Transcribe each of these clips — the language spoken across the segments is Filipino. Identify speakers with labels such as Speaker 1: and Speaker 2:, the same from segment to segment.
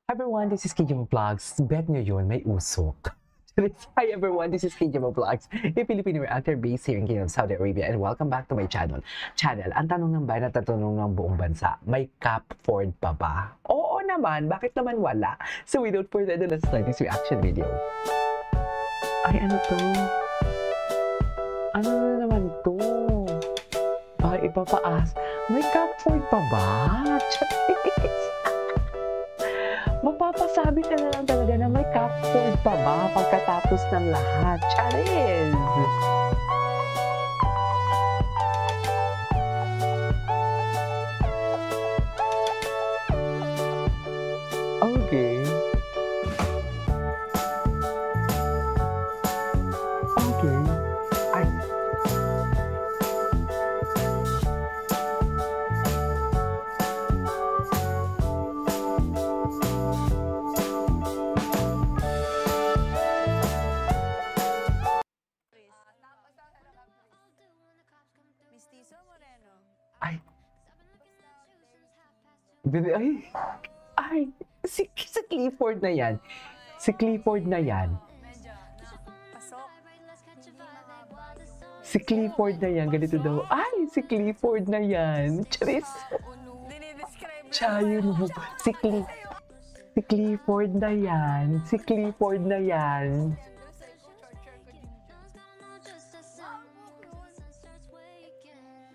Speaker 1: Hi everyone, this is KJ Vlogs. Bet nyo yun, may usok. Hi everyone, this is KJ Vlogs, a Filipino actor based here in Kingdom, Saudi Arabia, and welcome back to my channel. Ang tanong ng bayan at tatanong ng buong bansa, may Cap Ford pa ba? Oo naman, bakit naman wala? So without further ado, let's start this reaction video. Ay, ano to? Ano na naman to? Ay, ipapaas. May Cap Ford pa ba? Charis! Mapapasabi ka na lang talaga na may Cap Ford pa ba pagkatapos ng lahat. Charis! Okay. Okay. Ay.
Speaker 2: Mistizo Moreno.
Speaker 1: Ay. Ay. Ay. Si Clifford na yan. Si Clifford na yan.
Speaker 2: Medyo pasok.
Speaker 1: Si Clifford na yan. Ganito daw. Ay, si Clifford na yan. Charis.
Speaker 2: Dinidescribe
Speaker 1: Chayo mo. Si Clifford na yan. Si Clifford na yan.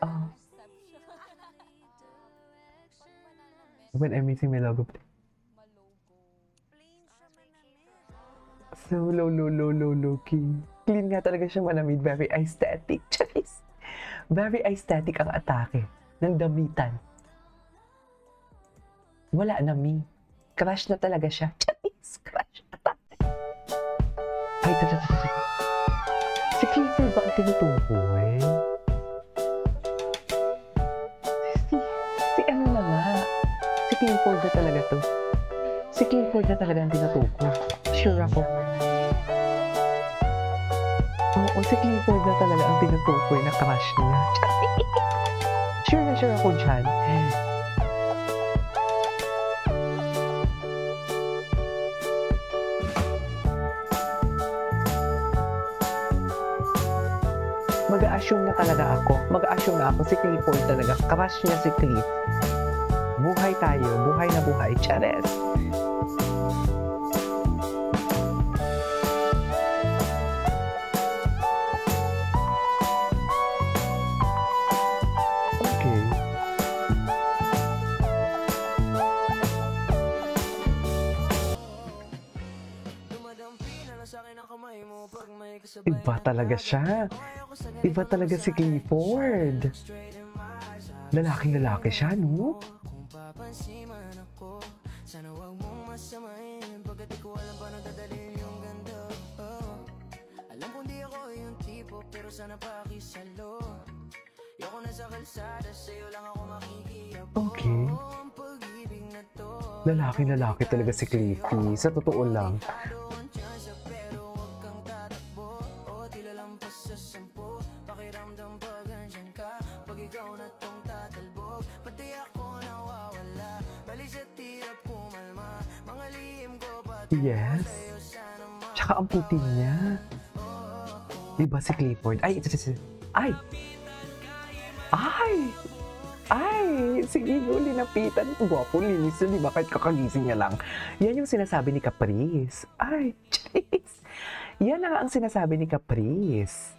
Speaker 1: Oh. When I'm missing my logo. So low key. Clean nga talaga siya manamid. Very aesthetic. Charis. Very aesthetic ang atake ng damitan. Wala na mi. Crush na talaga siya. Charis. Crush atake. Ay, talaga. Si Clifford ba ang tinutukoy? Si ano na nga? Si Clifford na talaga to. Si Clifford na talaga ang tinutukoy. Sure ako. Oo, si Clifford na talaga ang tinutukoy na crush niya. Sure na sure ako dyan. Mag-a-assume na talaga ako. Mag-a-assume na ako si Clifford talaga. Crush niya si Cliff. Buhay tayo. Buhay na buhay. Chares! Okay. Iba talaga siya. Iba talaga si Clifford. Lalaking lalaki siya, no? Sana wag mong masamain pagkat di ko alam paano dadalhin yung ganda. Alam kong di ako yung tipo pero sana pakisalo. Yoko na sa kalsada sa'yo lang ako makikiyabo. Okay. Lalaking lalaki talaga si Cliffy. Sa totoo lang. Yes. Tsaka ang puti niya. Diba si Clifford? Ay, ay! Ay! Ay! Sige, linapitan. Gwapo, linis na, diba? Kahit kakagising niya lang. Yan yung sinasabi ni Caprice. Ay, Charis! Yan na ang sinasabi ni Caprice.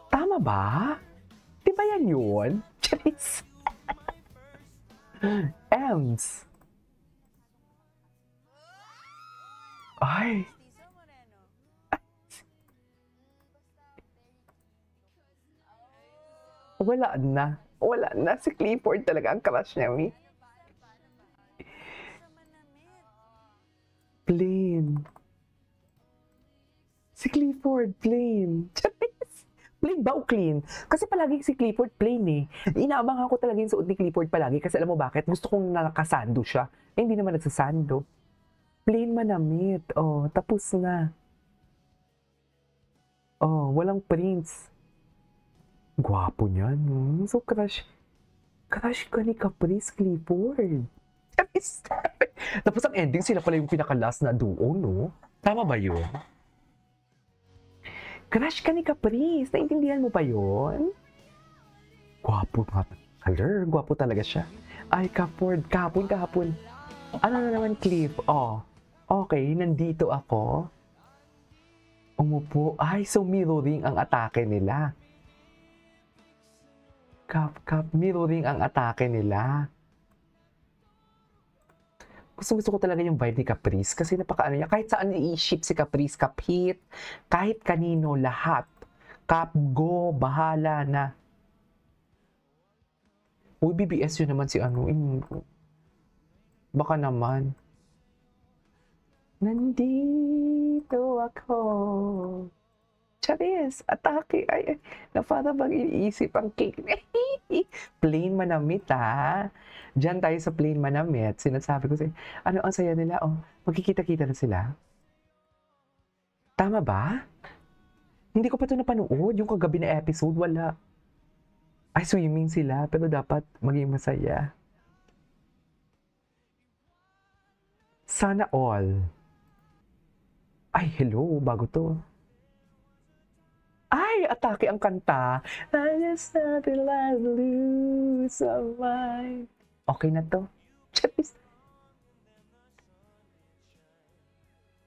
Speaker 1: Tama ba? Diba yan yun? Charis! Ems! Ay! Wala na. Wala na. Si Clifford talaga ang crush niya, mi. Plain. Si Clifford, plain. Plain ba o clean? Kasi palagi si Clifford plain eh. Inaabangan ko talaga yung suot ni Clifford palagi kasi alam mo bakit? Gusto kong nakasando siya. Eh, hindi naman nagsasando. Plain manamit. Oh, tapos na. Oh, walang prints. Gwapo niya, no? So, crush ka ni Caprice Clifford. Tapos ang ending, sila pala yung pinaka-last na duo, no? Tama ba yun? Crush ka ni Caprice. Naintindihan mo ba yun? Gwapo nga. Haler, gwapo talaga siya. Ay, kahapon. Ano na naman, Cliff? Oh, okay, nandito ako. Umupo. Ay, so mirroring ang atake nila. Mirroring ang atake nila. Gusto ko talaga yung vibe ni Caprice kasi napakaano niya. Kahit saan i-ship si Caprice, Kapit, kahit kanino, lahat. Go, bahala na. Uy, BBS yun naman si ano. Baka naman. Nandito ako. Charis, atake. Ay, na para bang iniisip ang cake. Plain manamit, ha? Diyan tayo sa plain manamit. Sinasabi ko ano ang saya nila? Oh, magkikita-kita na sila. Tama ba? Hindi ko pa ito napanood. Yung kagabi na episode, wala. Ay, swimming sila. Pero dapat maging masaya. Sana all. Ay, hello. Bago to. Ay, atake ang kanta. I just started like lose of mine. Okay na to. Charis.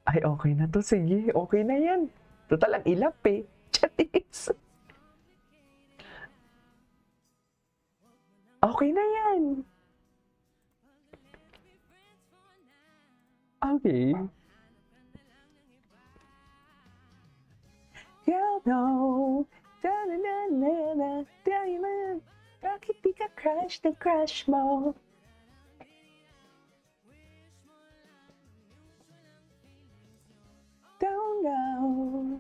Speaker 1: Ay, okay na to. Sige, okay na yan. Total ang ilap eh. Charis. Okay na yan. Okay. You know, da-na-na-na-na, diamond, bakit di ka crush na crush mo? Don't know.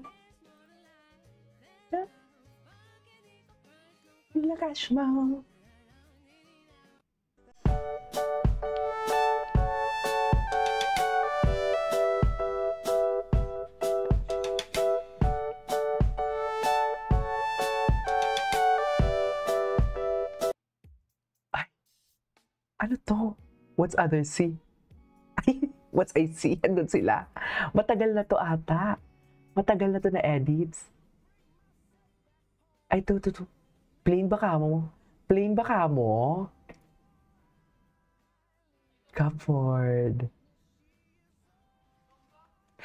Speaker 1: Na crush mo. Ano to? What's other C? Ay, what's I see? Andun sila. Matagal na to ata. Matagal na to na edits. Ay, to. Plain ba ka mo? Plain ba ka mo? Cupboard.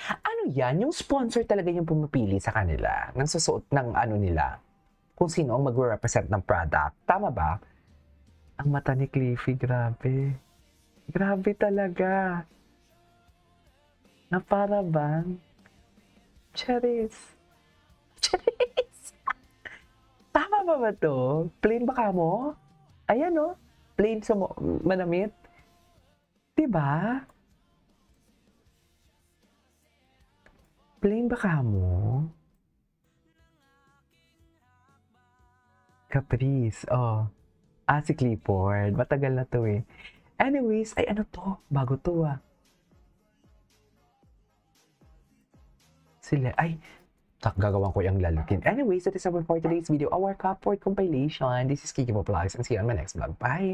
Speaker 1: Ano yan? Yung sponsor talaga yung pumipili sa kanila. Nang susuot ng ano nila. Kung sino ang mag-represent ng product. Tama ba? Ang mata ni Cliffy, grabe. Grabe talaga. Na para bang Charis. Tama ba to? Plain ba ka mo? Ayan o. Plain sa manamit. Diba? Plain ba ka mo? Caprice, oh. Si Clifford. Matagal na to eh. Anyways, ay ano to? Bago to ah. Sila, ay, gagawan ko yung lalakin. Anyways, that is our for today's video. Our Cupboard compilation. This is Kiki Vlogs and see you on my next vlog. Bye!